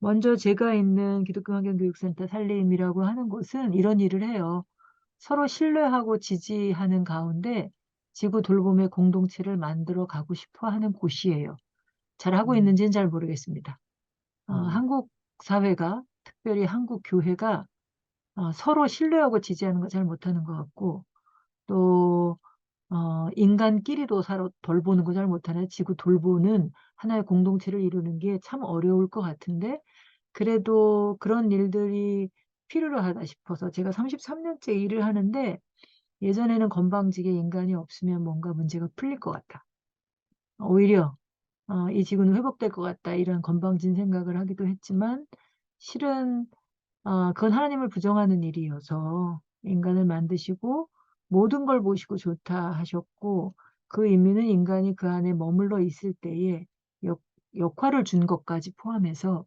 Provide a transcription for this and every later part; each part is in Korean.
먼저 제가 있는 기독교 환경교육센터 살림이라고 하는 곳은 이런 일을 해요. 서로 신뢰하고 지지하는 가운데 지구 돌봄의 공동체를 만들어 가고 싶어 하는 곳이에요. 잘하고 음, 있는지는 잘 모르겠습니다. 음, 한국 사회가, 특별히 한국 교회가 서로 신뢰하고 지지하는 거 잘 못하는 것 같고, 또 인간끼리도 서로 돌보는 거 잘 못하네. 지구 돌보는 하나의 공동체를 이루는 게 참 어려울 것 같은데, 그래도 그런 일들이 필요로 하다 싶어서 제가 33년째 일을 하는데, 예전에는 건방지게 인간이 없으면 뭔가 문제가 풀릴 것 같다. 오히려 이 지구는 회복될 것 같다. 이런 건방진 생각을 하기도 했지만, 실은 그건 하나님을 부정하는 일이어서 인간을 만드시고 모든 걸 보시고 좋다 하셨고, 그 의미는 인간이 그 안에 머물러 있을 때에 역, 역할을 준 것까지 포함해서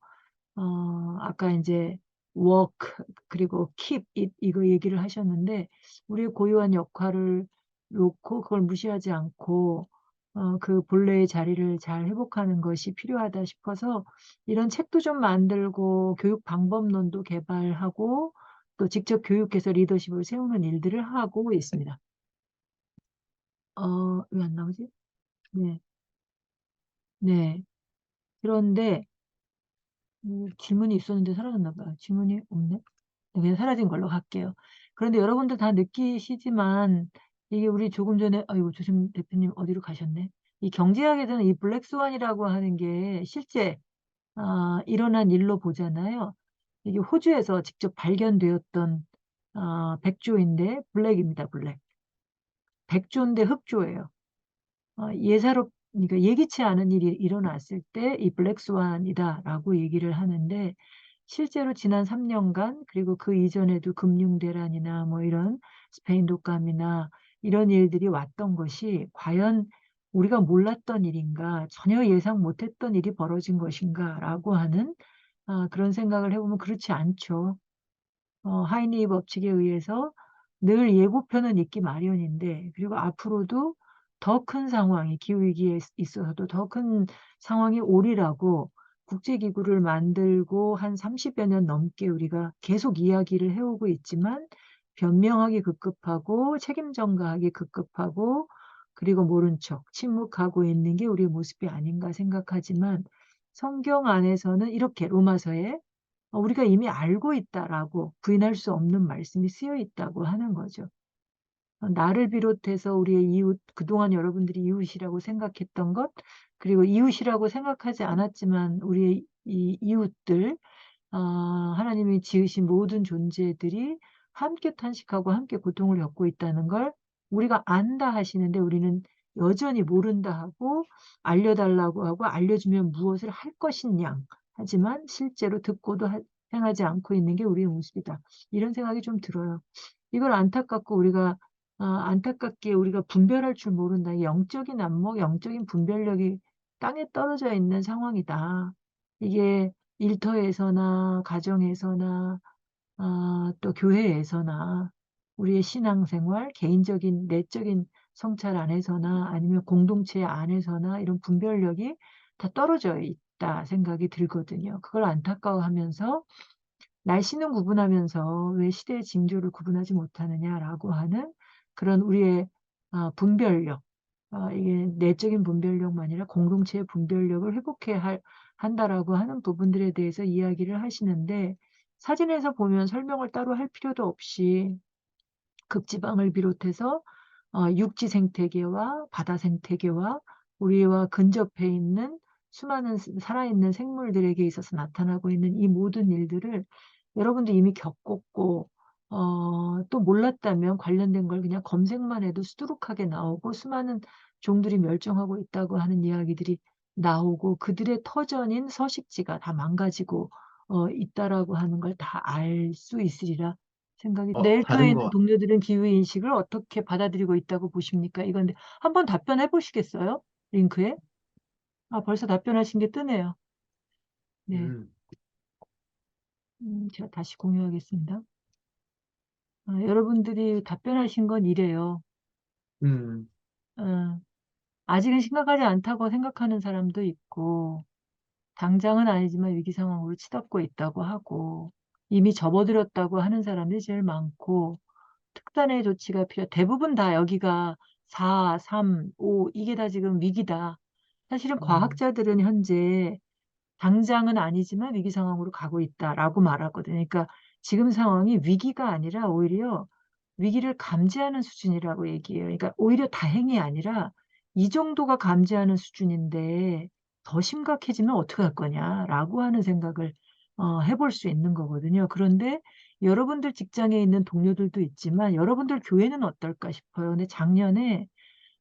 아까 이제 work 그리고 keep it 이거 얘기를 하셨는데, 우리의 고유한 역할을 놓고 그걸 무시하지 않고 그 본래의 자리를 잘 회복하는 것이 필요하다 싶어서 이런 책도 좀 만들고 교육 방법론도 개발하고 또 직접 교육해서 리더십을 세우는 일들을 하고 있습니다. 왜 안 나오지? 네. 네. 그런데 질문이 있었는데 사라졌나 봐요. 질문이 없네. 네, 그냥 사라진 걸로 갈게요. 그런데 여러분들 다 느끼시지만 이게 우리 조금 전에 아이고 조심 대표님 어디로 가셨네. 이 경제학에서는 이 블랙 스완이라고 하는 게 실제 일어난 일로 보잖아요. 이게 호주에서 직접 발견되었던 백조인데 블랙입니다. 블랙. 백조인데 흑조예요. 그러니까 예기치 않은 일이 일어났을 때 이 블랙 스완이다라고 얘기를 하는데, 실제로 지난 3년간 그리고 그 이전에도 금융 대란이나 뭐 이런 스페인 독감이나 이런 일들이 왔던 것이 과연 우리가 몰랐던 일인가, 전혀 예상 못했던 일이 벌어진 것인가라고 하는 그런 생각을 해보면 그렇지 않죠. 하이니 법칙에 의해서 늘 예고편은 있기 마련인데, 그리고 앞으로도 더 큰 상황이, 기후위기에 있어서도 더 큰 상황이 오리라고 국제기구를 만들고 한 30여 년 넘게 우리가 계속 이야기를 해오고 있지만, 변명하기 급급하고 책임 전가하기 급급하고 그리고 모른 척 침묵하고 있는 게 우리의 모습이 아닌가 생각하지만, 성경 안에서는 이렇게 로마서에 우리가 이미 알고 있다라고 부인할 수 없는 말씀이 쓰여 있다고 하는 거죠. 나를 비롯해서 우리의 이웃, 그동안 여러분들이 이웃이라고 생각했던 것, 그리고 이웃이라고 생각하지 않았지만 우리의 이 이웃들, 하나님이 지으신 모든 존재들이 함께 탄식하고 함께 고통을 겪고 있다는 걸 우리가 안다 하시는데, 우리는 여전히 모른다 하고 알려달라고 하고 알려주면 무엇을 할 것이냐 하지만 실제로 듣고도 행하지 않고 있는 게 우리의 모습이다. 이런 생각이 좀 들어요. 이걸 안타깝고 우리가 안타깝게 우리가 분별할 줄 모른다. 영적인 안목, 영적인 분별력이 땅에 떨어져 있는 상황이다. 이게 일터에서나 가정에서나 또 교회에서나 우리의 신앙생활, 개인적인 내적인 성찰 안에서나 아니면 공동체 안에서나 이런 분별력이 다 떨어져 있다 생각이 들거든요. 그걸 안타까워하면서 날씨는 구분하면서 왜 시대의 징조를 구분하지 못하느냐라고 하는 그런 우리의 분별력, 이게 내적인 분별력만 아니라 공동체의 분별력을 회복해야 한다라고 하는 부분들에 대해서 이야기를 하시는데, 사진에서 보면 설명을 따로 할 필요도 없이 극지방을 비롯해서 육지 생태계와 바다 생태계와 우리와 근접해 있는 수많은 살아있는 생물들에게 있어서 나타나고 있는 이 모든 일들을 여러분도 이미 겪었고, 또 몰랐다면 관련된 걸 그냥 검색만 해도 수두룩하게 나오고 수많은 종들이 멸종하고 있다고 하는 이야기들이 나오고 그들의 터전인 서식지가 다 망가지고 있다라고 하는 걸 다 알 수 있으리라 생각이. 내일터에 다른 있는 거, 동료들은 기후인식을 어떻게 받아들이고 있다고 보십니까? 이건데 한번 답변해 보시겠어요? 링크에? 벌써 답변하신 게 뜨네요. 네. 음, 제가 다시 공유하겠습니다. 여러분들이 답변하신 건 이래요. 어, 아직은 심각하지 않다고 생각하는 사람도 있고, 당장은 아니지만 위기 상황으로 치닫고 있다고 하고 이미 접어들었다고 하는 사람들이 제일 많고 특단의 조치가 대부분 다 여기가 4, 3, 5 이게 다 지금 위기다. 사실은 음. 과학자들은 현재 당장은 아니지만 위기 상황으로 가고 있다라고 말하거든요. 그러니까 지금 상황이 위기가 아니라 오히려 위기를 감지하는 수준이라고 얘기해요. 그러니까 오히려 다행이 아니라 이 정도가 감지하는 수준인데 더 심각해지면 어떡할 거냐라고 하는 생각을 해볼 수 있는 거거든요. 그런데 여러분들 직장에 있는 동료들도 있지만 여러분들 교회는 어떨까 싶어요. 근데 작년에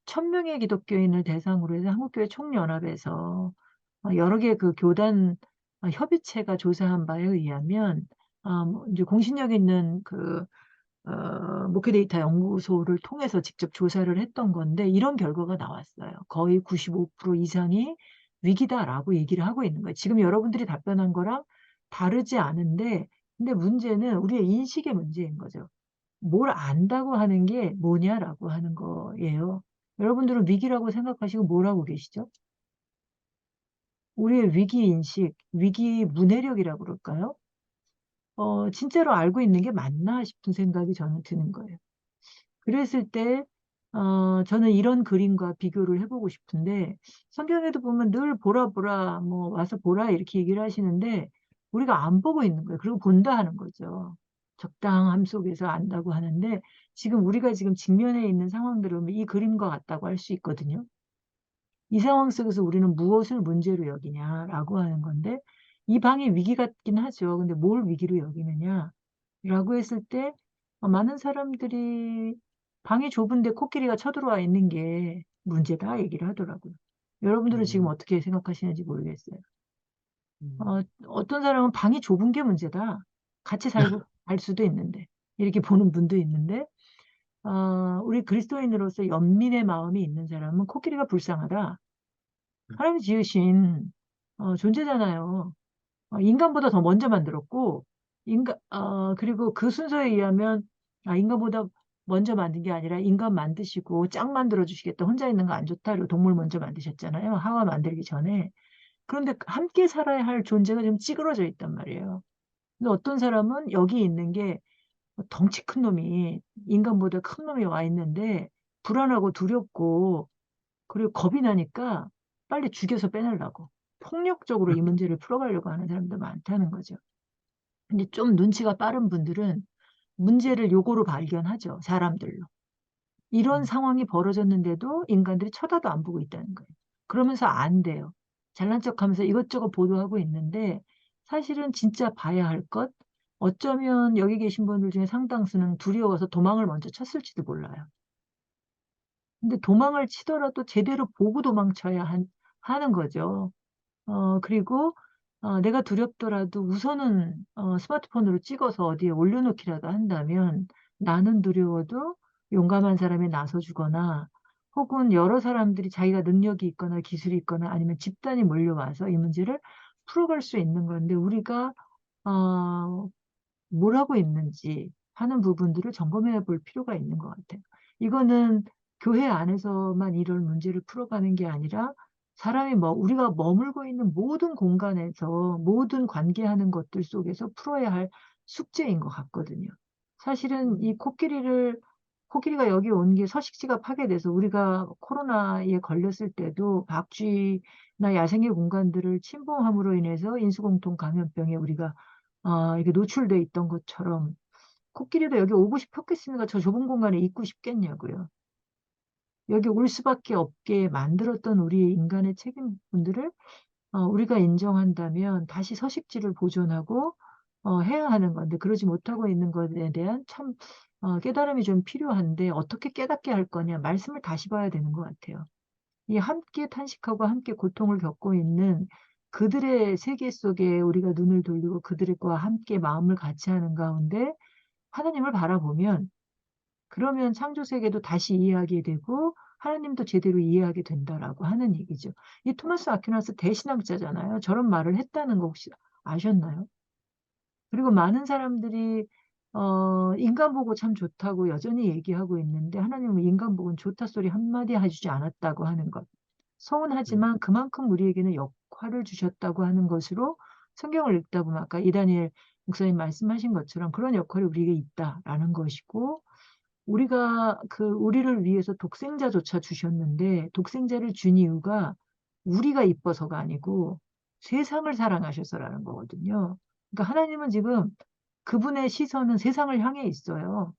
1,000명의 기독교인을 대상으로 해서 한국교회 총연합에서 여러 개의 그 교단 협의체가 조사한 바에 의하면 뭐 인제 공신력 있는 그 목회 데이터 연구소를 통해서 직접 조사를 했던 건데 이런 결과가 나왔어요. 거의 95% 이상이 "위기다."라고 얘기를 하고 있는 거예요. 지금 여러분들이 답변한 거랑 다르지 않은데 근데 문제는 우리의 인식의 문제인 거죠. "뭘 안다고 하는 게 뭐냐?"라고 하는 거예요. 여러분들은 위기라고 생각하시고 뭘 하고 계시죠? 우리의 위기 인식, 위기 문해력이라고 그럴까요? 진짜로 알고 있는 게 맞나 싶은 생각이 저는 드는 거예요. 그랬을 때 저는 이런 그림과 비교를 해 보고 싶은데 성경에도 보면 늘 "보라, 보라." 뭐 "와서 보라." 이렇게 얘기를 하시는데 우리가 안 보고 있는 거예요. 그리고 본다 하는 거죠. 적당함 속에서 안다고 하는데 지금 우리가 지금 직면해 있는 상황들을 보면 이 그림과 같다고 할 수 있거든요. 이 상황 속에서 우리는 무엇을 문제로 여기냐라고 하는 건데 이 방이 위기 같긴 하죠. 근데 뭘 위기로 여기느냐라고 했을 때 많은 사람들이 "방이 좁은데 코끼리가 쳐들어와 있는 게 문제다." 얘기를 하더라고요. 여러분들은 지금 음. 어떻게 생각하시는지 모르겠어요. 음. 어떤 사람은 "방이 좁은 게 문제다. 같이 살고 갈 수도 있는데." 이렇게 보는 분도 있는데 우리 그리스도인으로서 연민의 마음이 있는 사람은 "코끼리가 불쌍하다." 하나님이 지으신 존재잖아요. 인간보다 더 먼저 만들었고 그리고 그 순서에 의하면 인간보다 먼저 만든 게 아니라 인간 만드시고 짝 만들어 주시겠다. 혼자 있는 거 안 좋다. 그리고 동물 먼저 만드셨잖아요, 하와 만들기 전에. 그런데 함께 살아야 할 존재가 지금 찌그러져 있단 말이에요. 근데 어떤 사람은 여기 있는 게 덩치 큰 놈이 인간보다 큰 놈이 와 있는데 불안하고 두렵고 그리고 겁이 나니까 빨리 죽여서 빼내려고 폭력적으로 이 문제를 풀어가려고 하는 사람도 많다는 거죠. 근데 좀 눈치가 빠른 분들은 문제를 요거로 발견하죠, 사람들로. 이런 음. 상황이 벌어졌는데도 인간들이 쳐다도 안 보고 있다는 거예요. 그러면서 안 돼요. 잘난 척하면서 이것저것 보도하고 있는데 사실은 진짜 봐야 할 것 어쩌면 여기 계신 분들 중에 상당수는 두려워서 도망을 먼저 쳤을지도 몰라요. 근데 도망을 치더라도 제대로 보고 도망쳐야 하는 거죠. 그리고 내가 두렵더라도 우선은 스마트폰으로 찍어서 어디에 올려 놓기라도 한다면 나는 두려워도 용감한 사람이 나서 주거나 혹은 여러 사람들이 자기가 능력이 있거나 기술이 있거나 아니면 집단이 몰려와서 이 문제를 풀어갈 수 있는 건데 우리가 어 뭘 하고 있는지 하는 부분들을 점검해 볼 필요가 있는 것 같아요. 이거는 교회 안에서만 이런 문제를 풀어가는 게 아니라 사람이 우리가 머물고 있는 모든 공간에서 모든 관계하는 것들 속에서 풀어야 할 숙제인 것 같거든요. 사실은 이 코끼리가 여기 온 게 서식지가 파괴돼서 우리가 코로나에 걸렸을 때도 박쥐나 야생의 공간들을 침범함으로 인해서 인수공통 감염병에 우리가 이게 노출돼 있던 것처럼 코끼리도 여기 오고 싶었겠습니까? 저 좁은 공간에 있고 싶겠냐고요. 여기 올 수밖에 없게 만들었던 우리 인간의 책임분들을 우리가 인정한다면 다시 서식지를 보존하고 해야 하는 건데 그러지 못하고 있는 것에 대한 참 깨달음이 좀 필요한데 어떻게 깨닫게 할 거냐 말씀을 다시 봐야 되는 것 같아요. 이 함께 탄식하고 함께 고통을 겪고 있는 그들의 세계 속에 우리가 눈을 돌리고 그들과 함께 마음을 같이 하는 가운데 하나님을 바라보면 그러면 창조 세계도 다시 이해하게 되고 하나님도 제대로 이해하게 된다라고 하는 얘기죠. 이 토마스 아퀴나스 대신학자잖아요. 저런 말을 했다는 거 혹시 아셨나요? 그리고 많은 사람들이 인간 보고 참 좋다고 여전히 얘기하고 있는데 하나님은 인간 보고는 좋다 소리 한마디 해 주지 않았다고 하는 것. 음. 서운하지만 그만큼 우리에게는 역할을 주셨다고 하는 것으로 성경을 읽다 보면 아까 이다니엘 목사님 말씀하신 것처럼 그런 역할이 우리에게 있다라는 것이고, 우리를 위해서 독생자조차 주셨는데 독생자를 준 이유가 우리가 이뻐서가 아니고 세상을 사랑하셔서라는 거거든요. 그러니까 하나님은 지금 그분의 시선은 세상을 향해 있어요.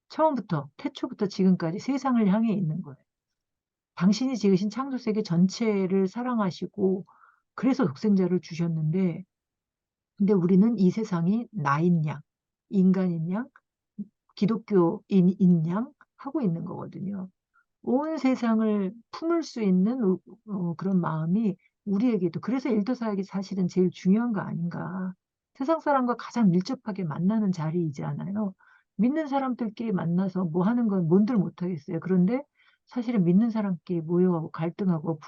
처음부터 태초부터 지금까지 세상을 향해 있는 거예요. 당신이 지으신 창조 세계 전체를 사랑하시고 그래서 독생자를 주셨는데, 근데 우리는 이 세상이 나인 양, 인간인 양, 기독교인인 양 하고 있는 거거든요. 온 세상을 품을 수 있는 그런 마음이 우리에게도, 그래서 일도사역이 사실은 제일 중요한 거 아닌가. 세상 사람과 가장 밀접하게 만나는 자리이잖아요. 믿는 사람들끼리 만나서 뭐 하는 건 뭔들 못하겠어요. 그런데 사실은 믿는 사람끼리 모여하고 갈등하고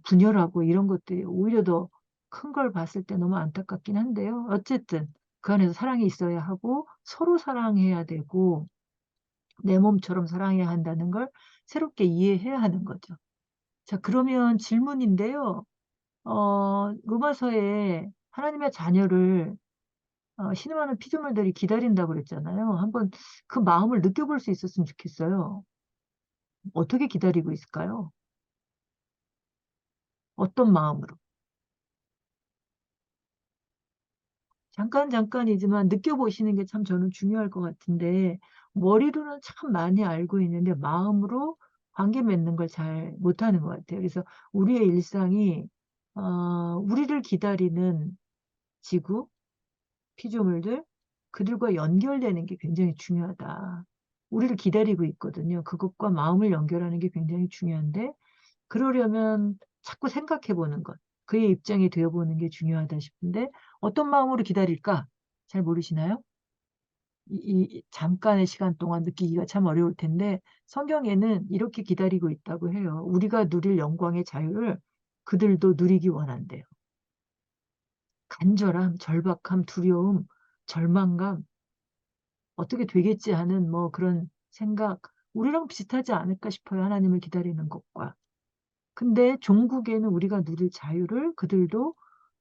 분열하고 이런 것들이 오히려 더 큰 걸 봤을 때 너무 안타깝긴 한데요. 어쨌든 그 안에서 사랑이 있어야 하고 서로 사랑해야 되고 내 몸처럼 사랑해야 한다는 걸 새롭게 이해해야 하는 거죠. 자, 그러면 질문인데요. 로마서에 하나님의 자녀를 신음하는 피조물들이 기다린다고 그랬잖아요. 한번 그 마음을 느껴볼 수 있었으면 좋겠어요. 어떻게 기다리고 있을까요? 어떤 마음으로? 잠깐이지만 느껴보시는 게 참 저는 중요할 것 같은데, 머리로는 참 많이 알고 있는데 마음으로 관계 맺는 걸 잘 못하는 것 같아요. 그래서 우리의 일상이 우리를 기다리는 지구, 피조물들, 그들과 연결되는 게 굉장히 중요하다. 우리를 기다리고 있거든요. 그것과 마음을 연결하는 게 굉장히 중요한데, 그러려면 자꾸 생각해 보는 것, 그의 입장이 되어 보는 게 중요하다 싶은데, 어떤 마음으로 기다릴까? 잘 모르시나요? 이 잠깐의 시간 동안 느끼기가 참 어려울 텐데 성경에는 이렇게 기다리고 있다고 해요. 우리가 누릴 영광의 자유를 그들도 누리기 원한대요. 간절함, 절박함, 두려움, 절망감, 어떻게 되겠지 하는 뭐 그런 생각, 우리랑 비슷하지 않을까 싶어요. 하나님을 기다리는 것과. 근데 종국에는 우리가 누릴 자유를 그들도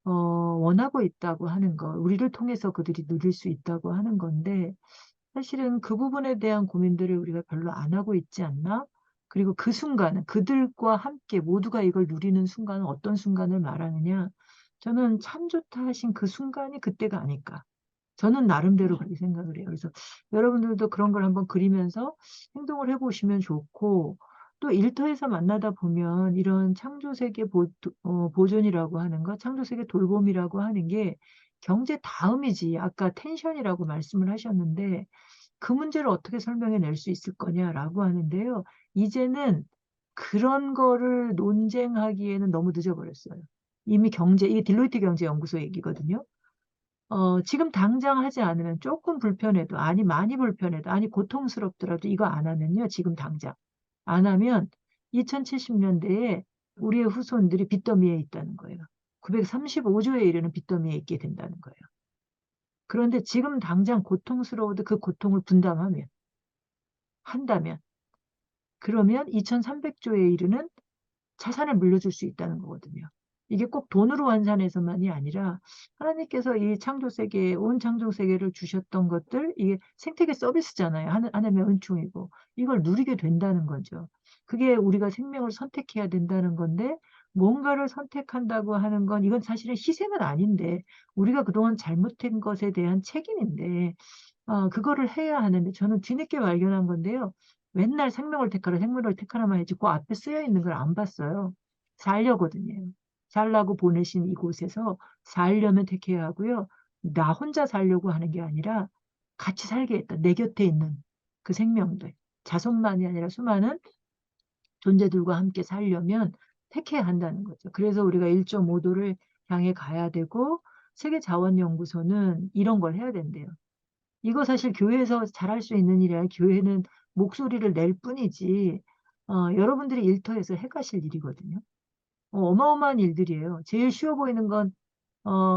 원하고 있다고 하는 거, 우리를 통해서 그들이 누릴 수 있다고 하는 건데, 사실은 그 부분에 대한 고민들을 우리가 별로 안 하고 있지 않나? 그리고 그 순간은 그들과 함께 모두가 이걸 누리는 순간은 어떤 순간을 말하느냐? 저는 참 좋다 하신 그 순간이 그때가 아닐까. 저는 나름대로 그렇게 생각을 해요. 그래서 여러분들도 그런 걸 한번 그리면서 행동을 해 보시면 좋고, 또 일터에서 만나다 보면 이런 창조 세계 보존이라고 하는 거, 창조 세계 돌봄이라고 하는 게 경제 다음이지, 아까 텐션이라고 말씀을 하셨는데 그 문제를 어떻게 설명해 낼 수 있을 거냐라고 하는데요. 이제는 그런 거를 논쟁하기에는 너무 늦어 버렸어요. 이미 이게 딜로이트 경제연구소 얘기거든요. 지금 당장 하지 않으면 조금 불편해도, 아니 많이 불편해도, 아니 고통스럽더라도 이거 안 하면요. 지금 당장 안 하면 2070년대에 우리의 후손들이 빚더미에 있다는 거예요. 935조에 이르는 빚더미에 있게 된다는 거예요. 그런데 지금 당장 고통스러워도 그 고통을 한다면, 그러면 2,300조에 이르는 자산을 물려줄 수 있다는 거거든요. 이게 꼭 돈으로 환산해서만이 아니라 하나님께서 이 창조 세계, 온 창조 세계를 주셨던 것들, 이게 생태계 서비스잖아요. 하나님의 은총이고 이걸 누리게 된다는 거죠. 그게 우리가 생명을 선택해야 된다는 건데, 뭔가를 선택한다고 하는 건 이건 사실은 희생은 아닌데 우리가 그동안 잘못한 것에 대한 책임인데, 그거를 해야 하는데 저는 뒤늦게 발견한 건데요. 맨날 생명을 택하라, 생명을 택하라만 했지 그 앞에 쓰여 있는 걸 안 봤어요. 살려거든요. 살라고 보내신 이곳에서 살려면 택해야 하고요. 나 혼자 살려고 하는 게 아니라 같이 살게 했다. 내 곁에 있는 그 생명들, 자손만이 아니라 수많은 존재들과 함께 살려면 택해야 한다는 거죠. 그래서 우리가 1.5도를 향해 가야 되고, 세계자원연구소는 이런 걸 해야 된대요. 이거 사실 교회에서 잘할 수 있는 일이 아니라 교회는 목소리를 낼 뿐이지, 여러분들이 일터에서 해 가실 일이거든요. 어마어마한 일들이에요. 제일 쉬워 보이는 건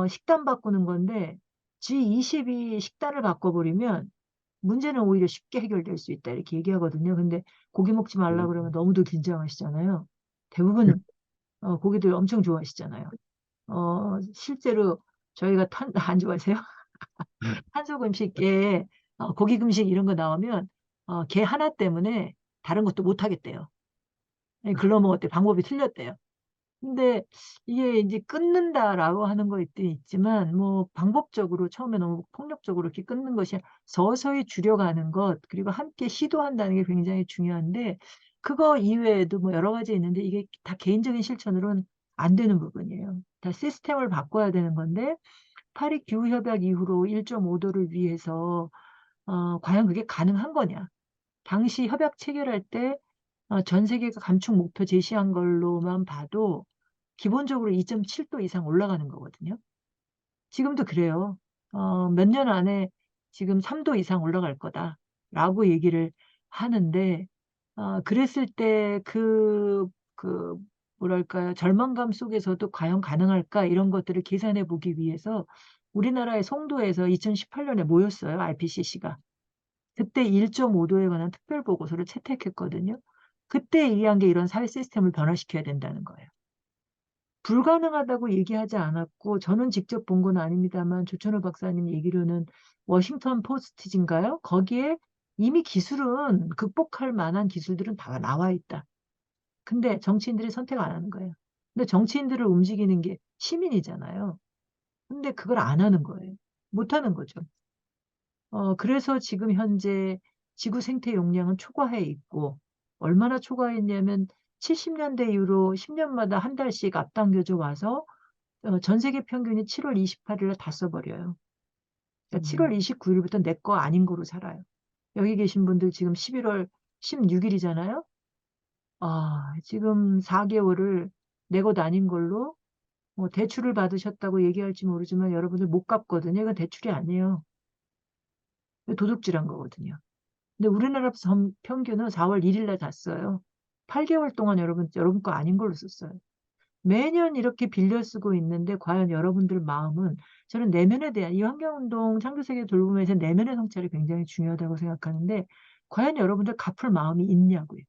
식단 바꾸는 건데, G20이 식단을 바꿔버리면 문제는 오히려 쉽게 해결될 수 있다 이렇게 얘기하거든요. 근데 고기 먹지 말라 그러면 너무도 긴장하시잖아요. 대부분 고기들 엄청 좋아하시잖아요. 실제로 저희가 안 좋아하세요? 한국 음식에 고기 금식 이런 거 나오면 걔 하나 때문에 다른 것도 못 하겠대요. 예, 글러 먹었대. 방법이 틀렸대요. 근데 이게 인제 끊는다라고 하는 거 있지만 뭐 방법적으로 처음에 너무 폭력적으로 이렇게 끊는 것이 서서히 줄여가는 것, 그리고 함께 시도한다는 게 굉장히 중요한데, 그거 이외에도 뭐 여러 가지 있는데 이게 다 개인적인 실천으로는 안 되는 부분이에요. 다 시스템을 바꿔야 되는 건데, 파리 기후 협약 이후로 1.5 도를 위해서 과연 그게 가능한 거냐? 당시 협약 체결할 때 전 세계가 감축 목표 제시한 걸로만 봐도 기본적으로 2.7도 이상 올라가는 거거든요. 지금도 그래요. 몇 년 안에 지금 3도 이상 올라갈 거다라고 얘기를 하는데, 그랬을 때 그 뭐랄까요? 절망감 속에서도 '과연 가능할까?' 이런 것들을 계산해 보기 위해서 우리나라의 송도에서 2018 년에 모였어요, IPCC가. 그때 1.5 도에 관한 특별 보고서를 채택했거든요. 그때 얘기한 게 이런 사회 시스템을 변화시켜야 된다는 거예요. 불가능하다고 얘기하지 않았고, 저는 직접 본 건 아닙니다만 조천호 박사님 얘기로는 워싱턴 포스트지인가요? 거기에 이미 기술은 극복할 만한 기술들은 다 나와 있다. 근데 정치인들이 선택 안 하는 거예요. 근데 정치인들을 움직이는 게 시민이잖아요. 근데 그걸 안 하는 거예요. 못 하는 거죠. 그래서 지금 현재 지구 생태 용량은 초과해 있고, 얼마나 초과했냐면 70 년대 이후로 10 년마다 한 달씩 앞당겨져 와서 전 세계 평균이 7월 28일 날 다 써 버려요. 그러니까 7월 음. 29 일부터 내 거 아닌 거로 살아요. 여기 계신 분들 지금 11월 16 일이잖아요. 지금 4 개월을 내 것 아닌 걸로 뭐 대출을 받으셨다고 얘기할지 모르지만 여러분들 못 갚거든요. 이건 대출이 아니에요. 이거 도둑질한 거거든요. 근데 우리나라 평균은 4월 1일 날 다 써요. 8 개월 동안 여러분 거 아닌 걸로 썼어요. 매년 이렇게 빌려 쓰고 있는데 과연 여러분들 마음은, 저는 내면에 대한 이 환경운동 창조세계 돌봄에서 내면의 성찰이 굉장히 중요하다고 생각하는데, 과연 여러분들 갚을 마음이 있냐고요.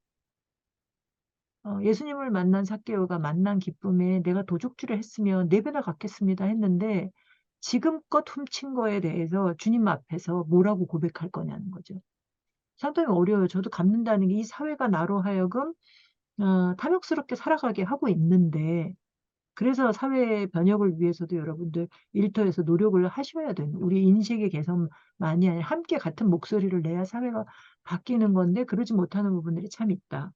예수님을 만난 삭개오가 만난 기쁨에 '내가 도둑질을 했으면 4 배나 갚겠습니다.' 했는데, 지금껏 훔친 거에 대해서 주님 앞에서 뭐라고 고백할 거냐는 거죠. 상당히 어려워요. 저도 갚는다는 게 이 사회가 나로 하여금 탐욕스럽게 살아가게 하고 있는데, 그래서 사회 변혁을 위해서도 여러분들 일터에서 노력을 하셔야 되는, 우리 인식의 개선만이 아니라 함께 같은 목소리를 내야 사회가 바뀌는 건데 그러지 못하는 부분들이 참 있다.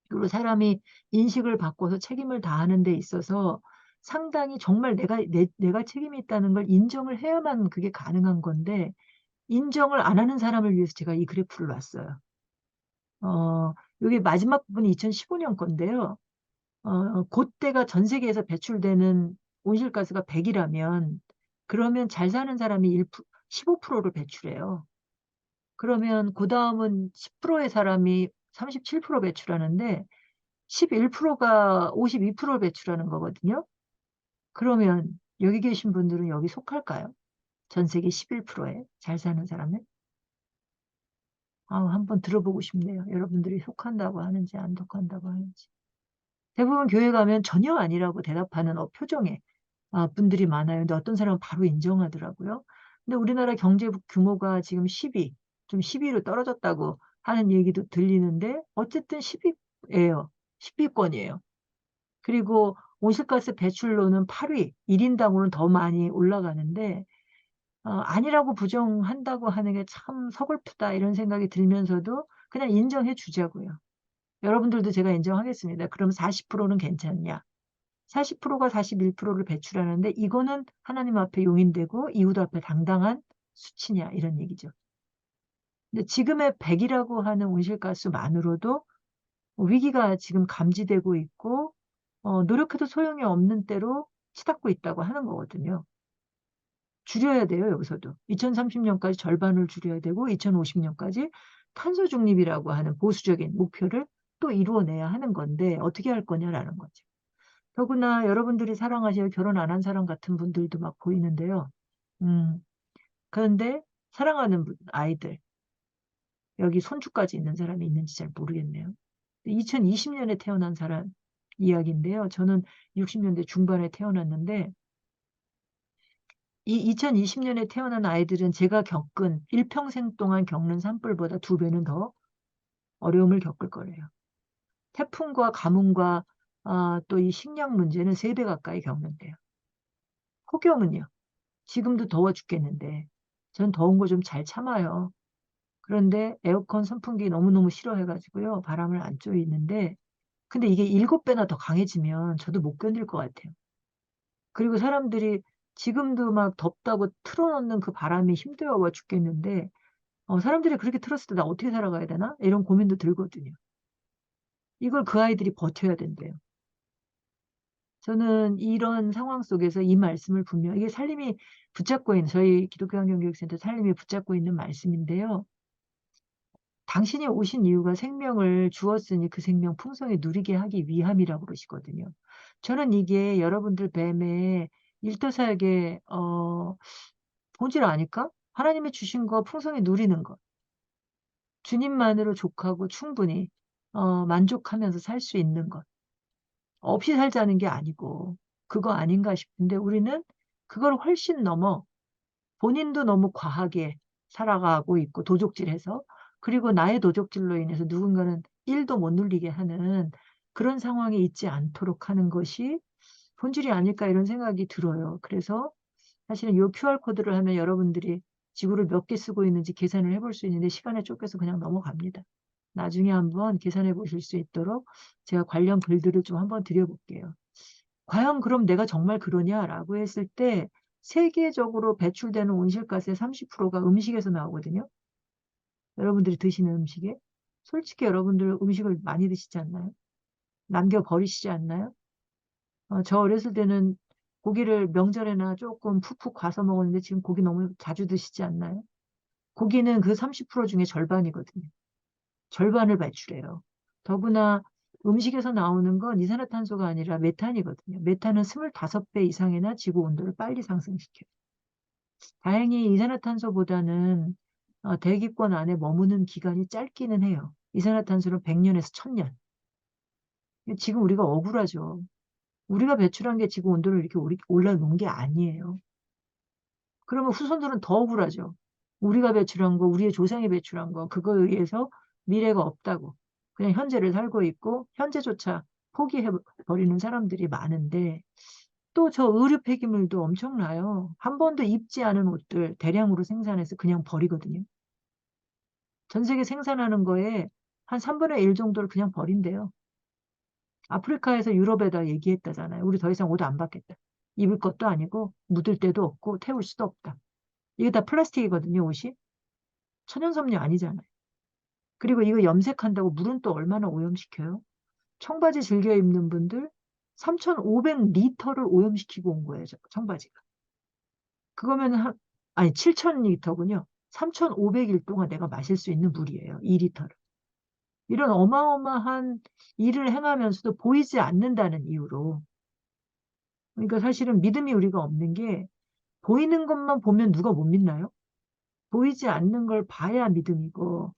그리고 사람이 인식을 바꿔서 책임을 다하는 데 있어서 상당히 정말 내가 책임이 있다는 걸 인정을 해야만 그게 가능한 건데, 인정을 안 하는 사람을 위해서 제가 이 그래프를 놨어요. 어 요게 마지막 부분이 2015년 건데요. 고때가 전 세계에서 배출되는 온실가스가 100 이라면, 그러면 잘 사는 사람이 15% 를 배출해요. 그러면 그다음은 10%의 사람이 37% 배출하는데, 11%가 52%를 배출하는 거거든요. 그러면 여기 계신 분들은 여기 속할까요? 전 세계 11%에 잘 사는 사람은? 한번 들어보고 싶네요. 여러분들이 속한다고 하는지 안 속한다고 하는지. 대부분 교회 가면 "전혀 아니라."고 대답하는 표정의 분들이 많아요. 근데 어떤 사람은 바로 인정하더라고요. 근데 우리나라 경제 규모가 지금 10위, 좀 10 위로 떨어졌다고 하는 얘기도 들리는데, 어쨌든 10 위예요. 10 위권이에요. 그리고 온실가스 배출로는 8 위, 1 인당으로는 더 많이 올라가는데, 아니라고 부정한다고 하는 게 참 서글프다 이런 생각이 들면서도 그냥 인정해 주자고요. 여러분들도 제가 인정하겠습니다. 그럼 40%는 괜찮냐? 40%가 41%를 배출하는데 이거는 하나님 앞에 용인되고 이웃 앞에 당당한 수치냐, 이런 얘기죠. 근데 지금의 100 이라고 하는 온실가스만으로도 위기가 지금 감지되고 있고, 노력해도 소용이 없는 때로 치닫고 있다고 하는 거거든요. 줄여야 돼요, 여기서도. 2030 년까지 절반을 줄여야 되고 2050 년까지 탄소 중립이라고 하는 보수적인 목표를 또 이루어내야 하는 건데, 어떻게 할 거냐라는 거죠. 더구나 여러분들이 사랑하실 결혼 안 한 사람 같은 분들도 막 보이는데요. 음 그런데 사랑하는 아이들, 여기 손주까지 있는 사람이 있는지 잘 모르겠네요. 2020 년에 태어난 사람 이야기인데요. 저는 60년대 중반에 태어났는데 이 2020년에 태어난 아이들은 제가 겪은 일평생 동안 겪는 산불보다 2배는 더 어려움을 겪을 거래요. 태풍과 가뭄과 또 이 식량 문제는 3배 가까이 겪는데요. 폭염은요. 지금도 더워 죽겠는데 전 더운 거 좀 잘 참아요. 그런데 에어컨, 선풍기 너무너무 싫어해 가지고요. 바람을 안 쬐이는데 근데 이게 7배나 더 강해지면 저도 못 견딜 것 같아요. 그리고 사람들이 지금도 막 덥다고 틀어 놓는 그 바람이 힘들어 죽겠는데 사람들이 그렇게 틀었을 때 '나 어떻게 살아가야 되나?' 이런 고민도 들거든요. 이걸 그 아이들이 버텨야 된대요. 저는 이런 상황 속에서 이 말씀을 분명히 이게 산림이 붙잡고 있는 저희 기독교 환경교육센터 산림이 붙잡고 있는 말씀인데요. 당신이 오신 이유가 생명을 주었으니 그 생명 풍성히 누리게 하기 위함이라고 그러시거든요. 저는 이게 여러분들 뱀의 일터사역의 본질 아닐까? 하나님이 주신 거 풍성히 누리는 것. 주님만으로 족하고 충분히 만족하면서 살 수 있는 것. 없이 살자는 게 아니고 그거 아닌가 싶은데 우리는 그걸 훨씬 넘어 본인도 너무 과하게 살아가고 있고 도적질해서 그리고 나의 도적질로 인해서 누군가는 1도 못 누리게 하는 그런 상황이 있지 않도록 하는 것이 본질이 아닐까 이런 생각이 들어요. 그래서 사실은 요 QR 코드를 하면 여러분들이 지구를 몇 개 쓰고 있는지 계산을 해볼 수 있는데 시간에 쫓겨서 그냥 넘어갑니다. 나중에 한번 계산해 보실 수 있도록 제가 관련 글들을 좀 한번 드려 볼게요. "과연 그럼 내가 정말 그러냐?"라고 했을 때 세계적으로 배출되는 온실가스의 30%가 음식에서 나오거든요. 여러분들이 드시는 음식에. 솔직히 여러분들 음식을 많이 드시지 않나요? 남겨 버리시지 않나요? 저 어렸을 때는 고기를 명절에나 쪼끔 푹푹 과서 먹었는데 지금 고기 너무 자주 드시지 않나요? 고기는 그 30% 중에 절반이거든요. 절반을 배출해요. 더구나 음식에서 나오는 건 이산화탄소가 아니라 메탄이거든요. 메탄은 25배 이상이나 지구 온도를 빨리 상승시켜요. 다행히 이산화탄소보다는 대기권 안에 머무는 기간이 짧기는 해요. 이산화탄소는 100 년에서 1000 년. 지금 우리가 억울하죠. 우리가 배출한 게 지구 온도를 이렇게 올려 놓은 게 아니에요. 그러면 후손들은 더 억울하죠. 우리가 배출한 거, 우리의 조상이 배출한 거 그거에 의해서 미래가 없다고 그냥 현재를 살고 있고 현재조차 포기해 버리는 사람들이 많은데 또 저 의류 폐기물도 엄청나요. 한 번도 입지 않은 옷들 대량으로 생산해서 그냥 버리거든요. 전 세계 생산하는 거에 한 1/3 정도를 그냥 버린대요. 아프리카에서 유럽에다 얘기했다잖아요. "우리 더 이상 옷 안 받겠다. 입을 것도 아니고 묻을 데도 없고 태울 수도 없다." 이게 다 플라스틱이거든요, 옷이. 천연섬유 아니잖아요. 그리고 이거 염색한다고 물은 또 얼마나 오염시켜요. 청바지 즐겨 입는 분들 3,500 리터를 오염시키고 온 거예요, 청바지가. 그거면은 아니 7,000 리터군요. 3,500일 동안 내가 마실 수 있는 물이에요, 2 리터를. 이런 어마어마한 일을 행하면서도 보이지 않는다는 이유로. 그러니까 사실은 믿음이 우리가 없는 게 보이는 것만 보면 누가 못 믿나요? 보이지 않는 걸 봐야 믿음이고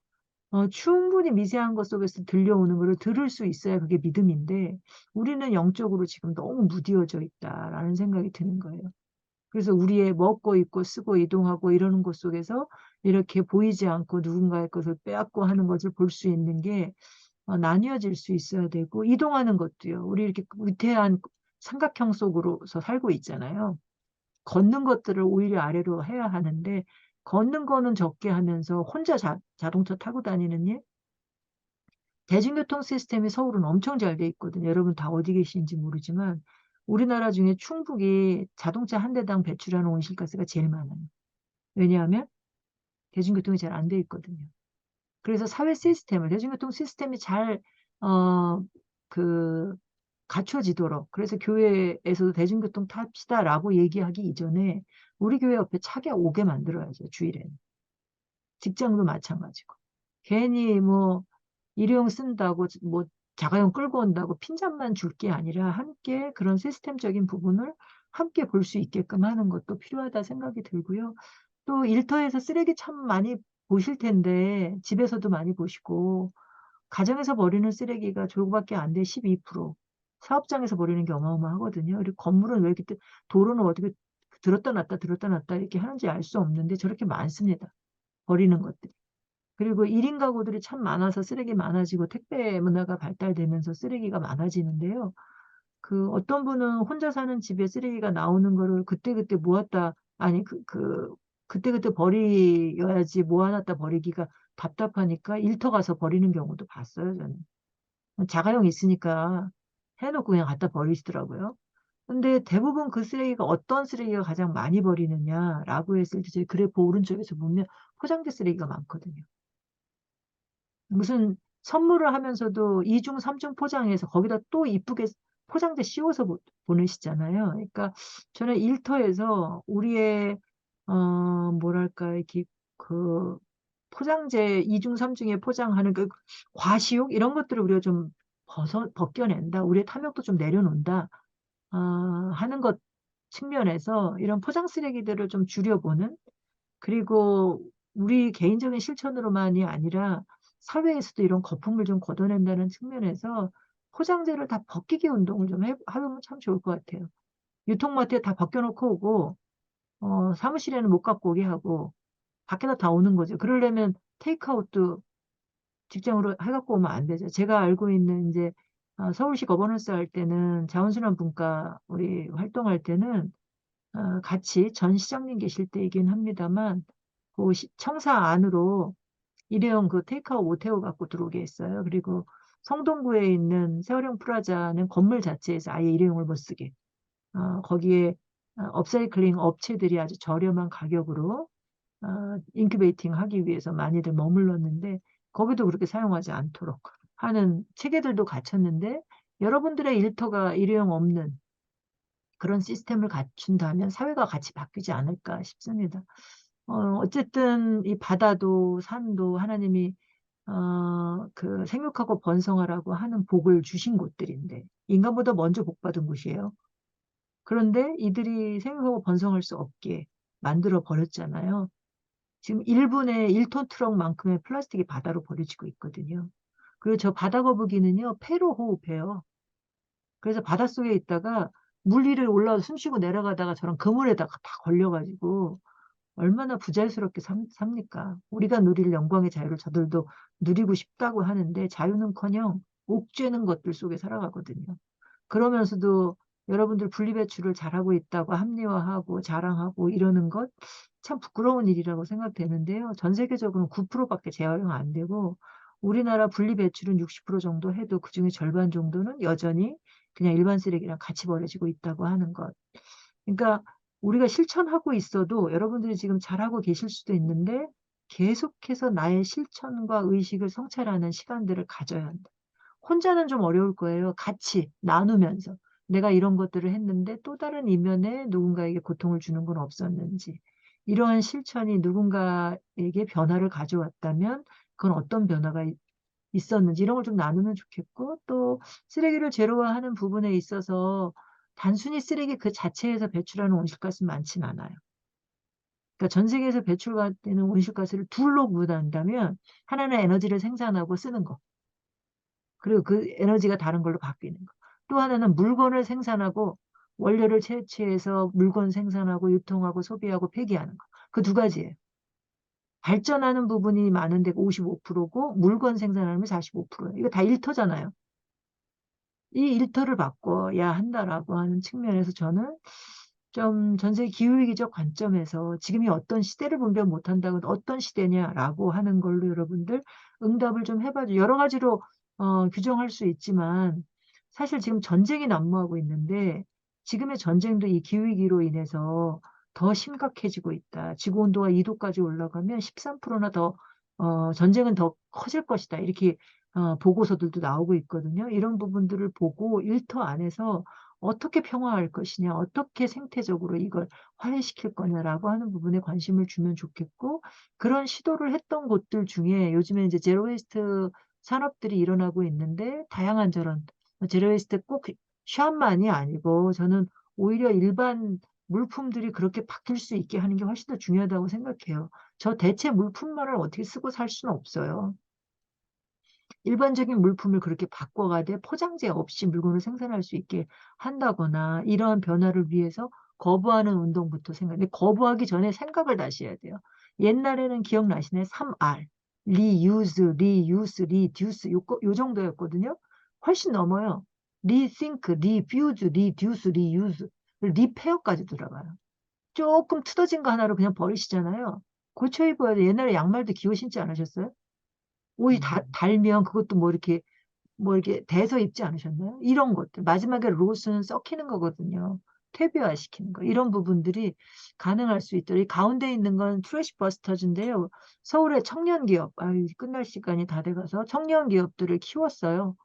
충분히 미세한 것 속에서 들려오는 거를 들을 수 있어야 그게 믿음인데 우리는 영적으로 지금 너무 무디어져 있다라는 생각이 드는 거예요. 그래서 우리의 먹고 입고 쓰고 이동하고 이러는 것 속에서 이렇게 보이지 않고 누군가의 것을 빼앗고 하는 것을 볼 수 있는 게 나뉘어질 수 있어야 되고 이동하는 것도요. 우리 이렇게 위태한 삼각형 속으로서 살고 있잖아요. 걷는 것들을 오히려 아래로 해야 하는데 걷는 거는 적게 하면서 혼자 자동차 타고 다니는 일? 대중교통 시스템이 서울은 엄청 잘 돼 있거든요. 여러분 다 어디 계신지 모르지만 우리나라 중에 충북이 자동차 한 대당 배출하는 온실가스가 제일 많아요. 왜냐하면 대중교통이 잘 안 돼 있거든요. 그래서 사회 시스템을 대중교통 시스템이 잘 어 그 갖춰지도록 그래서 교회에서도 "대중교통 탑시다."라고 얘기하기 이전에 우리 교회 옆에 차가 오게 만들어야죠, 주일에는. 직장도 마찬가지고. 괜히 뭐 일회용 쓴다고 뭐 자가용 끌고 온다고 핀잔만 줄 게 아니라 함께 그런 시스템적인 부분을 함께 볼 수 있게끔 하는 것도 필요하다 생각이 들고요. 또 일터에서 쓰레기 참 많이 보실 텐데 집에서도 많이 보시고 가정에서 버리는 쓰레기가 저거밖에 안 돼 12%. 사업장에서 버리는 게 어마어마하거든요. 그리고 건물은 왜 이렇게 도로는 어떻게 들었다 놨다 들었다 놨다 이렇게 하는지 알 수 없는데 저렇게 많습니다, 버리는 것들이. 그리고 1인 가구들이 참 많아서 쓰레기 많아지고 택배 문화가 발달되면서 쓰레기가 많아지는데요. 그 어떤 분은 혼자 사는 집에 쓰레기가 나오는 거를 그때그때 모았다, 아니 그때그때 버려야지 모아 놨다 버리기가 답답하니까 일터 가서 버리는 경우도 봤어요, 저는. 자가용 있으니까 해 놓고 그냥 갖다 버리시더라고요. 근데 대부분 그 쓰레기가 어떤 쓰레기가 가장 많이 버리느냐라고 했을 때 제 그래프 오른쪽에서 보면 포장재 쓰레기가 많거든요. 무슨 선물을 하면서도 2중 3중 포장해서 거기다 또 이쁘게 포장재 씌워서 보내시잖아요. 그러니까 저는 일터에서 우리의 뭐랄까 이렇게 그 포장재 2중 3 중에 포장하는 그 과시욕 이런 것들을 우리가 좀 벗겨낸다. 우리의 탐욕도 좀 내려놓는다. 하는 것 측면에서 이런 포장 쓰레기들을 좀 줄여보는, 그리고 우리 개인적인 실천으로만이 아니라 사회에서도 이런 거품을 좀 걷어낸다는 측면에서 포장재를 다 벗기기 운동을 좀 하면 참 좋을 것 같아요. 유통마트에 다 벗겨 놓고 오고 사무실에는 못 갖고 오게 하고 밖에다 다 오는 거죠. 그러려면 테이크아웃도 직장으로 해 갖고 오면 안 되죠. 제가 알고 있는 인제 서울시 거버넌스 할 때는 자원순환 분과 우리 활동할 때는 같이 전 시장님 계실 때이긴 합니다만 고 청사 안으로 일회용 그 테이크아웃 못 태워 갖고 들어오게 했어요. 그리고 성동구에 있는 세월형 프라자는 건물 자체에서 아예 일회용을 못 쓰게 거기에 업사이클링 업체들이 아주 저렴한 가격으로 인큐베이팅 하기 위해서 많이들 머물렀는데 거기도 그렇게 사용하지 않도록 하는 체계들도 갖췄는데, 여러분들의 일터가 일회용 없는 그런 시스템을 갖춘다면 사회가 같이 바뀌지 않을까 싶습니다. 어쨌든 이 바다도 산도 하나님이 그 생육하고 번성하라고 하는 복을 주신 곳들인데 인간보다 먼저 복 받은 곳이에요. 그런데 이들이 생육하고 번성할 수 없게 만들어 버렸잖아요. 지금 1 분에 1톤 트럭만큼의 플라스틱이 바다로 버려지고 있거든요. 그리고 저 바다 거북이는요 폐로 호흡해요. 그래서 바닷속에 있다가 물 위를 올라와서 숨쉬고 내려가다가 저런 그물에다가 다 걸려 가지고 얼마나 부자연스럽게 삽니까. 우리가 누릴 영광의 자유를 저들도 누리고 싶다고 하는데 자유는커녕 옥죄는 것들 속에 살아가거든요. 그러면서도 여러분들 분리배출을 잘하고 있다고 합리화하고 자랑하고 이러는 것 참 부끄러운 일이라고 생각되는데요. 전 세계적으로는 9% 밖에 재활용 안 되고 우리나라 분리배출은 60% 정도 해도 그중에 절반 정도는 여전히 그냥 일반 쓰레기랑 같이 버려지고 있다고 하는 것. 그러니까 우리가 실천하고 있어도 여러분들이 지금 잘하고 계실 수도 있는데 계속해서 나의 실천과 의식을 성찰하는 시간들을 가져야 한다. 혼자는 좀 어려울 거예요. 같이 나누면서 내가 이런 것들을 했는데 또 다른 이면에 누군가에게 고통을 주는 건 없었는지, 이러한 실천이 누군가에게 변화를 가져왔다면 그건 어떤 변화가 있었는지 이런 걸 좀 나누면 좋겠고, 또 쓰레기를 제로화하는 부분에 있어서 단순히 쓰레기 그 자체에서 배출하는 온실가스는 많진 않아요. 그러니까 전 세계에서 배출되는 온실가스를 둘로 구분한다면 하나는 에너지를 생산하고 쓰는 거, 그리고 그 에너지가 다른 걸로 바뀌는 거. 또 하나는 물건을 생산하고 원료를 채취해서 물건 생산하고 유통하고 소비하고 폐기하는 거. 그 두 가지예요. 발전하는 부분이 많은 데가 55% 고 물건 생산하는 게 45% 예요. 이거 다 일터잖아요. 이 일터를 바꿔야 한다라고 하는 측면에서 저는 좀 전 세계 기후위기적 관점에서 지금이 어떤 시대를 분별 못한다고 어떤 시대냐라고 하는 걸로 여러분들 응답을 좀 해 봐죠. 여러 가지로 규정할 수 있지만 사실 지금 전쟁이 난무하고 있는데 지금의 전쟁도 이 기후위기로 인해서 더 심각해지고 있다. 지구 온도가 2 도까지 올라가면 13%나 더 전쟁은 더 커질 것이다. 이렇게 보고서들도 나오고 있거든요. 이런 부분들을 보고 일터 안에서 어떻게 평화할 것이냐, 어떻게 생태적으로 이걸 화해시킬 거냐라고 하는 부분에 관심을 주면 좋겠고, 그런 시도를 했던 곳들 중에 요즘에 인제 제로 웨이스트 산업들이 일어나고 있는데 다양한 저런 제로 웨이스트 꼭 샵만이 아니고 저는 오히려 일반 물품들이 그렇게 바뀔 수 있게 하는 게 훨씬 더 중요하다고 생각해요. 저 대체 물품만을 어떻게 쓰고 살 수는 없어요. 일반적인 물품을 그렇게 바꿔가되 포장재 없이 물건을 생산할 수 있게 한다거나 이러한 변화를 위해서 거부하는 운동부터 근데 거부하기 전에 생각을 다시 해야 돼요. 옛날에는 기억나시나요? 3R. 리유즈, 리유스, 리듀스 요 정도였거든요. 훨씬 넘어요. 리싱크, 리퓨즈, 리듀스, 리유즈, 리페어까지 들어가요. 조금 틀어진 거 하나로 그냥 버리시잖아요. 고쳐 입어야 돼. 옛날에 양말도 기어 신지 않으셨어요? 옷이 달면 그것도 뭐 이렇게 대서 입지 않으셨나요? 이런 것들. 마지막에 로스는 썩히는 거거든요. 퇴비화시키는 거. 이런 부분들이 가능할 수 있도록. 이 가운데 있는 건 트래시 버스터즈인데요. 서울의 청년 기업, 끝날 시간이 다 돼가서 청년 기업들을 키웠어요.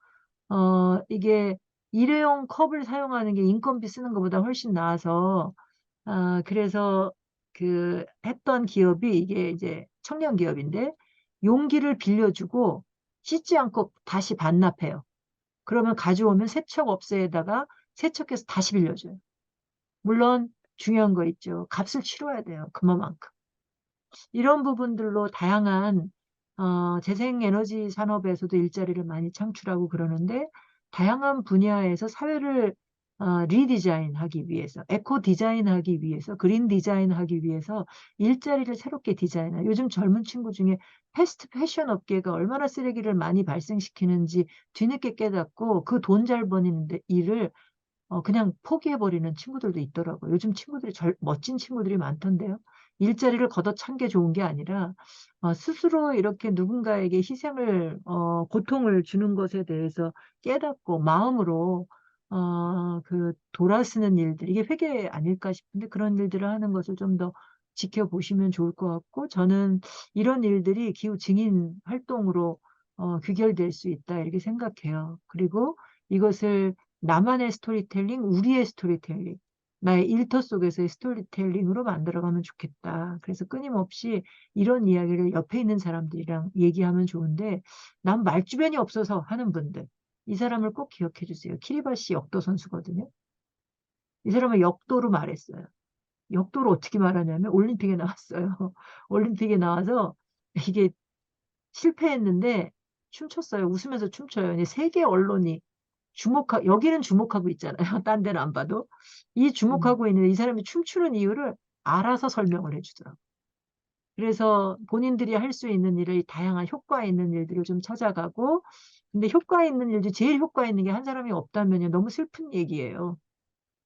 이게 일회용 컵을 사용하는 게 인건비 쓰는 것보다 훨씬 나아서, 그래서 했던 기업이 이게 이제 청년 기업인데, 용기를 빌려주고 씻지 않고 다시 반납해요. 그러면 가져오면 세척업체에다가 세척해서 다시 빌려줘요. 물론 중요한 거 있죠. 값을 치러야 돼요. 그만큼. 이런 부분들로 다양한 재생에너지 산업에서도 일자리를 많이 창출하고 그러는데 다양한 분야에서 사회를 리디자인하기 위해서, 에코 디자인하기 위해서, 그린 디자인하기 위해서 일자리를 새롭게 디자인하는 요즘 젊은 친구 중에 패스트 패션 업계가 얼마나 쓰레기를 많이 발생시키는지 뒤늦게 깨닫고 그 돈 잘 버는 일을 그냥 포기해버리는 친구들도 있더라고요. 요즘 친구들이 멋진 친구들이 많던데요. 일자리를 걷어찬 게 좋은 게 아니라 스스로 이렇게 누군가에게 희생을 고통을 주는 것에 대해서 깨닫고 마음으로 돌아서는 일들 이게 회계 아닐까 싶은데 그런 일들을 하는 것을 좀 더 지켜보시면 좋을 것 같고 저는 이런 일들이 기후 증인 활동으로 귀결될 수 있다 이렇게 생각해요. 그리고 이것을 나만의 스토리텔링, 우리의 스토리텔링, 나의 일터 속에서의 스토리텔링으로 만들어가면 좋겠다. 그래서 끊임없이 이런 이야기를 옆에 있는 사람들이랑 얘기하면 좋은데, 난 말주변이 없어서 하는 분들, 이 사람을 꼭 기억해 주세요. 키리바시 역도 선수거든요. 이 사람은 역도로 말했어요. 역도로 어떻게 말하냐면 올림픽에 나왔어요. 올림픽에 나와서 이게 실패했는데 춤췄어요. 웃으면서 춤춰요. 세계 언론이 여기는 주목하고 있잖아요. 딴 데는 안 봐도. 이 주목하고 있는데 이 사람이 춤추는 이유를 알아서 설명을 해주더라고요. 그래서 본인들이 할 수 있는 일을 다양한 효과 있는 일들을 좀 찾아가고 근데 효과 있는 일도 제일 효과 있는 게 한 사람이 없다면요. 너무 슬픈 얘기예요.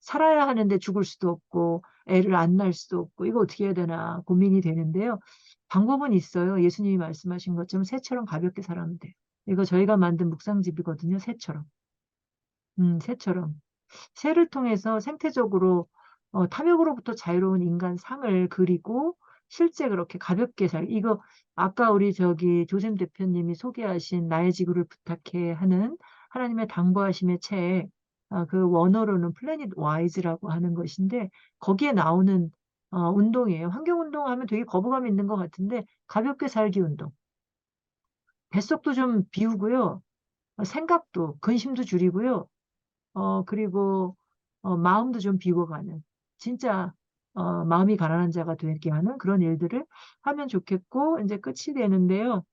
살아야 하는데 죽을 수도 없고 애를 안 낳을 수도 없고 이거 어떻게 해야 되나 고민이 되는데요. 방법은 있어요. 예수님이 말씀하신 것처럼 새처럼 가볍게 살아면 돼요. 이거 저희가 만든 묵상집이거든요. 새처럼. 새처럼. 새를 통해서 생태적으로 탐욕으로부터 자유로운 인간 상을 그리고 실제 그렇게 가볍게 이거 아까 우리 조셉 대표님이 소개하신 나의 지구를 부탁해 하는 하나님의 당부하심의 책, 그 원어로는 플래닛 와이즈라고 하는 것인데 거기에 나오는 운동이에요. 환경운동 하면 되게 거부감이 있는 것 같은데 가볍게 살기 운동. 뱃속도 좀 비우고요. 생각도, 근심도 줄이고요. 그리고 마음도 좀 비워가는 진짜 마음이 가난한 자가 되게 하는 그런 일들을 하면 좋겠고 이제 끝이 되는데요.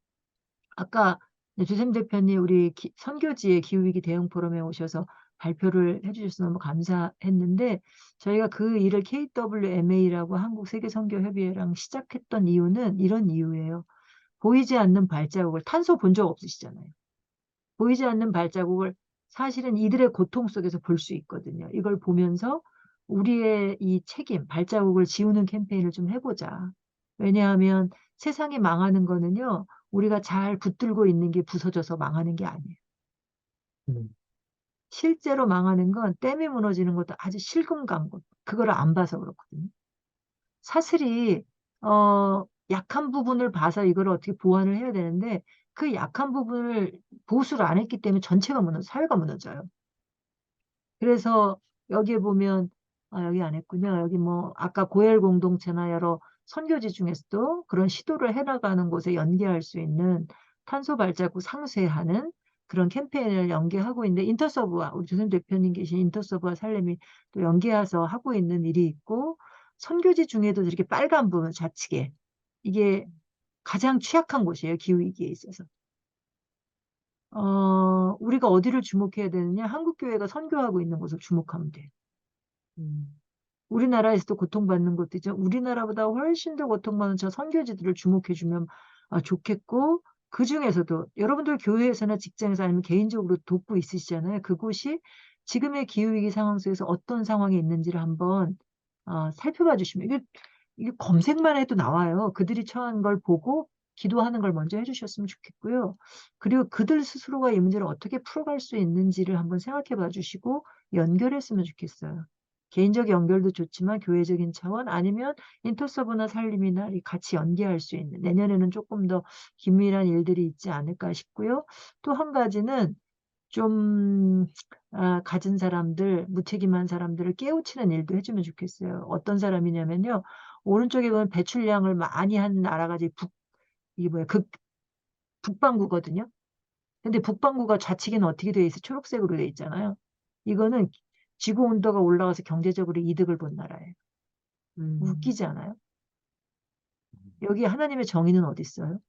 아까 조샘 대표님 우리 선교지의 기후위기 대응 포럼에 오셔서 발표를 해주셔서 너무 감사했는데 저희가 그 일을 KWMA라고 한국세계선교협의회랑 시작했던 이유는 이런 이유예요. 보이지 않는 발자국을 탄소 본 적 없으시잖아요. 보이지 않는 발자국을 사실은 이들의 고통 속에서 볼 수 있거든요. 이걸 보면서 우리의 이 책임, 발자국을 지우는 캠페인을 좀 해보자. 왜냐하면 세상이 망하는 거는요, 우리가 잘 붙들고 있는 게 부서져서 망하는 게 아니에요. 음, 실제로 망하는 건 댐이 무너지는 것도 아주 실금광고, 그걸 안 봐서 그렇거든요. 사슬이 약한 부분을 봐서 이걸 어떻게 보완을 해야 되는데 그 약한 부분을 보수를 안 했기 때문에 전체가 사회가 무너져요. 그래서 여기에 보면 여기 안 했군요. 여기 뭐 아까 고엘 공동체나 여러 선교지 중에서도 그런 시도를 해나가는 곳에 연계할 수 있는 탄소 발자국 상쇄하는 그런 캠페인을 연계하고 있는데 인터서브와 우리 조선 대표님 계신 인터서브와 살렘이 또 연계해서 하고 있는 일이 있고 선교지 중에도 이렇게 빨간 부분 좌측에 이게 가장 취약한 곳이에요. 기후위기에 있어서. 우리가 어디를 주목해야 되느냐? 한국교회가 선교하고 있는 곳을 주목하면 돼요. 음, 우리나라에서도 고통받는 것도 있죠. 우리나라보다 훨씬 더 고통받는 저 선교지들을 주목해주면 좋겠고, 그 중에서도 여러분들 교회에서나 직장에서 아니면 개인적으로 돕고 있으시잖아요. 그곳이 지금의 기후위기 상황 속에서 어떤 상황에 있는지를 한번 살펴봐 주시면, 이게 검색만 해도 나와요. 그들이 처한 걸 보고 기도하는 걸 먼저 해주셨으면 좋겠고요. 그리고 그들 스스로가 이 문제를 어떻게 풀어갈 수 있는지를 한번 생각해 봐 주시고 연결했으면 좋겠어요. 개인적 연결도 좋지만 교회적인 차원 아니면 인터서버나 살림이나 이 같이 연계할 수 있는 내년에는 조금 더 긴밀한 일들이 있지 않을까 싶고요. 또 한 가지는 좀 가진 사람들, 무책임한 사람들을 깨우치는 일도 해 주면 좋겠어요. 어떤 사람이냐면요. 오른쪽에 보면 배출량을 많이 한 나라가 이게 뭐야 북반구거든요. 근데 북반구가 좌측에는 어떻게 돼 있어요? 초록색으로 돼 있잖아요. 이거는 지구 온도가 올라가서 경제적으로 이득을 본 나라예요. 음, 웃기지 않아요? 여기 하나님의 정의는 어디 있어요?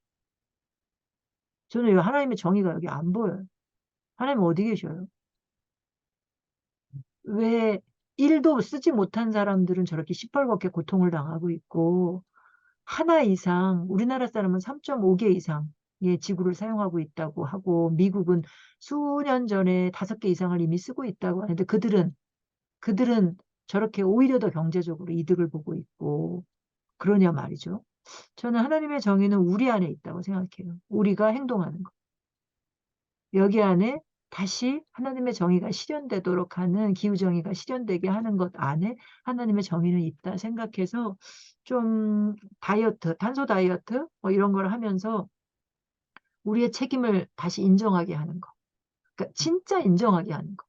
저는 왜 하나님의 정의가 여기 안 보여요? 하나님 어디 계셔요? 왜 1도 쓰지 못한 사람들은 저렇게 시뻘겋게 고통을 당하고 있고 하나 이상 우리나라 사람은 3.5개 이상의 지구를 사용하고 있다고 하고 미국은 수년 전에 5개 이상을 이미 쓰고 있다고 하는데 그들은 저렇게 오히려 더 경제적으로 이득을 보고 있고 그러냐 말이죠. 저는 하나님의 정의는 우리 안에 있다고 생각해요. 우리가 행동하는 것. 여기 안에 다시 하나님의 정의가 실현되도록 하는 기후정의가 실현되게 하는 것 안에 하나님의 정의는 있다 생각해서 좀 다이어트, 탄소 다이어트 뭐 이런 걸 하면서 우리의 책임을 다시 인정하게 하는 거. 그러니까 진짜 인정하게 하는 거.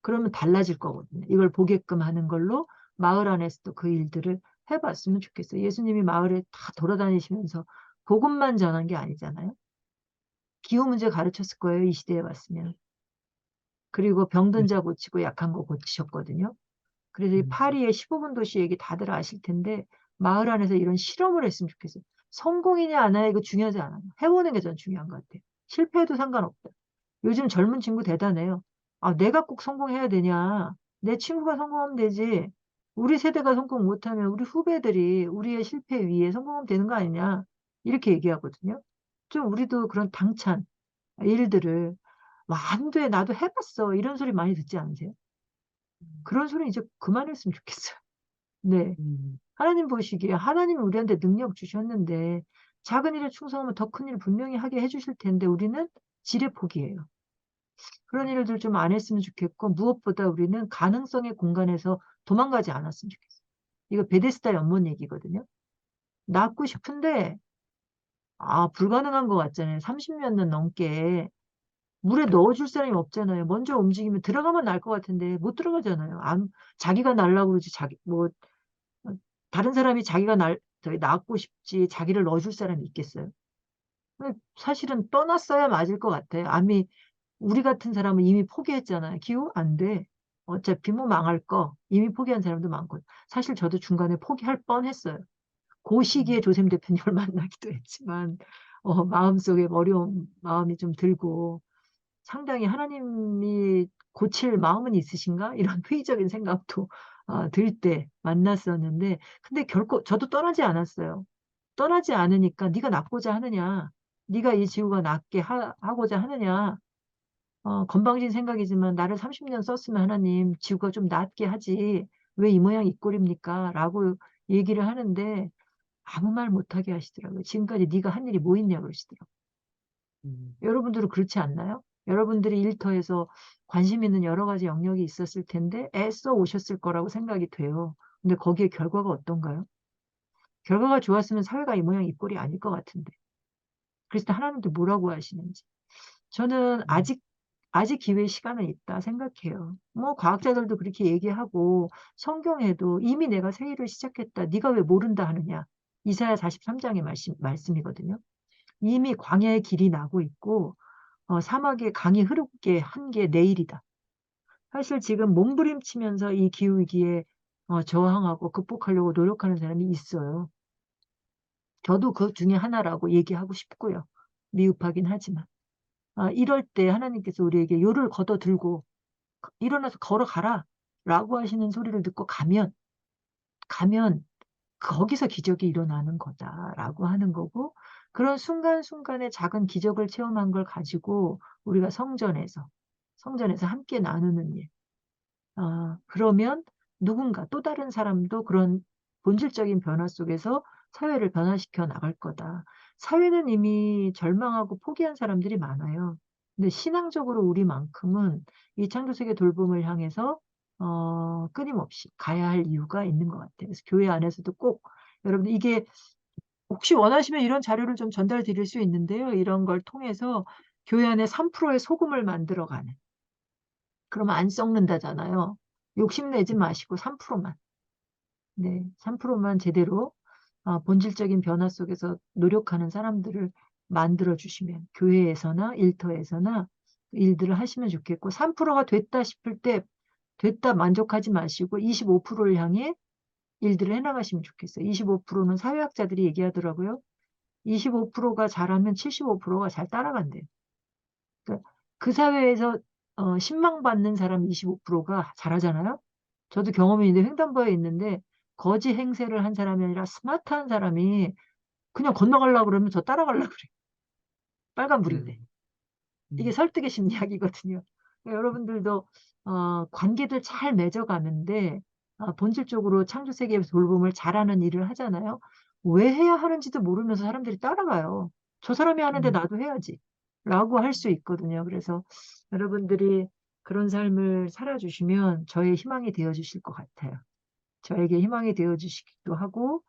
그러면 달라질 거거든요. 이걸 보게끔 하는 걸로 마을 안에서도 그 일들을 해봤으면 좋겠어요. 예수님이 마을에 다 돌아다니시면서 복음만 전한 게 아니잖아요. 기후 문제 가르쳤을 거예요. 이 시대에 왔으면. 그리고 병든 네. 자 고치고 약한 거 고치셨거든요. 그래서 이 음, 파리의 15분 도시 얘기 다들 아실 텐데 마을 안에서 이런 실험을 했으면 좋겠어요. 성공이냐 안 하냐 이거 중요하지 않아요. 해보는 게 전 중요한 것 같아요. 실패해도 상관없다. 요즘 젊은 친구 대단해요. 내가 꼭 성공해야 되냐. 내 친구가 성공하면 되지. 우리 세대가 성공 못하면 우리 후배들이 우리의 실패 위에 성공하면 되는 거 아니냐. 이렇게 얘기하거든요. 좀 우리도 그런 당찬 일들을 안 돼. 나도 해봤어. 이런 소리 많이 듣지 않으세요? 그런 소리 이제 그만했으면 좋겠어요. 네. 음, 하나님 보시기에 하나님이 우리한테 능력 주셨는데 작은 일에 충성하면 더 큰 일 분명히 하게 해주실 텐데 우리는 지레 포기해요. 그런 일들 좀 안 했으면 좋겠고 무엇보다 우리는 가능성의 공간에서 도망가지 않았으면 좋겠어요. 이거 베데스다 연못 얘기거든요. 낳고 싶은데 불가능한 것 같잖아요. 30년 넘게 물에 넣어줄 사람이 없잖아요. 먼저 움직이면 들어가면 날 것 같은데 못 들어가잖아요. 자기가 날라고 그러지 어, 다른 사람이 저기 낳고 싶지 자기를 넣어줄 사람이 있겠어요? 사실은 떠났어야 맞을 것 같아요. 우리 같은 사람은 이미 포기했잖아요. 기후 안 돼. 어차피 뭐 망할 거. 이미 포기한 사람도 많고. 사실 저도 중간에 포기할 뻔했어요. 그 시기에 조셉 대표님을 만나기도 했지만 마음속에 어려운 마음이 좀 들고 상당히 하나님이 고칠 마음은 있으신가? 이런 회의적인 생각도 들 때 만났었는데 근데 결코 저도 떠나지 않았어요. 떠나지 않으니까 네가 낫고자 하느냐? 네가 이 지구가 낫게 하고자 하느냐? 건방진 생각이지만 나를 30년 썼으면 하나님 지구가 좀 낫게 하지 왜 이 모양 이 꼴입니까? 라고 얘기를 하는데 아무 말 못하게 하시더라고요. 지금까지 네가 한 일이 뭐 있냐 그러시더라고요. 음, 여러분들은 그렇지 않나요? 여러분들이 일터에서 관심 있는 여러 가지 영역이 있었을 텐데 애써 오셨을 거라고 생각이 돼요. 근데 거기에 결과가 어떤가요? 결과가 좋았으면 사회가 이 모양 이 꼴이 아닐 것 같은데. 그래서 하나님도 뭐라고 하시는지. 저는 음, 아직 기회의 시간은 있다 생각해요. 뭐 과학자들도 그렇게 얘기하고 성경에도 이미 내가 새 일을 시작했다. 네가 왜 모른다 하느냐. 이사야 43장의 말씀이거든요. 이미 광야의 길이 나고 있고 사막에 강이 흐르게 한 게 내일이다. 사실 지금 몸부림치면서 이 기후위기에 저항하고 극복하려고 노력하는 사람이 있어요. 저도 그 중에 하나라고 얘기하고 싶고요. 미흡하긴 하지만. 이럴 때 하나님께서 우리에게 요를 걷어들고 일어나서 걸어가라라고 하시는 소리를 듣고 가면 거기서 기적이 일어나는 거다라고 하는 거고, 그런 순간순간의 작은 기적을 체험한 걸 가지고 우리가 성전에서 함께 나누는 일. 그러면 누군가 또 다른 사람도 그런 본질적인 변화 속에서 사회를 변화시켜 나갈 거다. 사회는 이미 절망하고 포기한 사람들이 많아요. 근데 신앙적으로 우리만큼은 이 창조세계 돌봄을 향해서 끊임없이 가야 할 이유가 있는 것 같아요. 그래서 교회 안에서도 꼭 여러분들 이게 혹시 원하시면 이런 자료를 좀 전달 드릴 수 있는데요. 이런 걸 통해서 교회 안에 3%의 소금을 만들어 가는. 그러면 안 썩는다잖아요. 욕심내지 마시고 3%만. 네. 3%만 제대로 본질적인 변화 속에서 노력하는 사람들을 만들어 주시면 교회에서나 일터에서나 일들을 하시면 좋겠고, 3%가 됐다 싶을 때 됐다 만족하지 마시고 25%를 향해 일들을 해 나가시면 좋겠어요. 25%는 사회학자들이 얘기하더라고요. 25%가 잘하면 75%가 잘 따라간대요. 그러니까 그 사회에서 신망받는 사람 25%가 잘하잖아요. 저도 경험이 있는데 횡단보도에 있는데 거지 행세를 한 사람이 아니라 스마트한 사람이 그냥 건너가려고 그러면 저 따라가려고 그래요. 빨간불인데. 음, 이게 음, 설득의 심리학이거든요. 그러니까 여러분들도 관계들 잘 맺어 가는데 본질적으로 창조 세계에서 돌봄을 잘하는 일을 하잖아요. 왜 해야 하는지도 모르면서 사람들이 따라가요. '저 사람이 하는데 음, 나도 해야지.'라고 할 수 있거든요. 그래서 여러분들이 그런 삶을 살아 주시면 저의 희망이 되어 주실 것 같아요. 저에게 희망이 되어 주시기도 하고,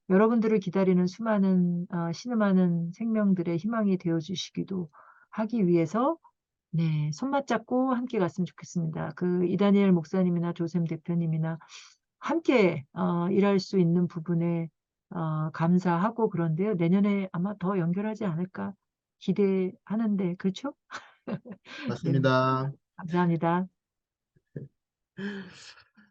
여러분들을 기다리는 수많은 신음하는 생명들의 희망이 되어 주시기도 하기 위해서 네 손맞잡고 함께 갔으면 좋겠습니다. 그 이다니엘 목사님이나 조셈 대표님이나 함께 일할 수 있는 부분에 감사하고 그런데요. 내년에 아마 더 연결하지 않을까 기대하는데 그렇죠? 네. 맞습니다. 감사합니다.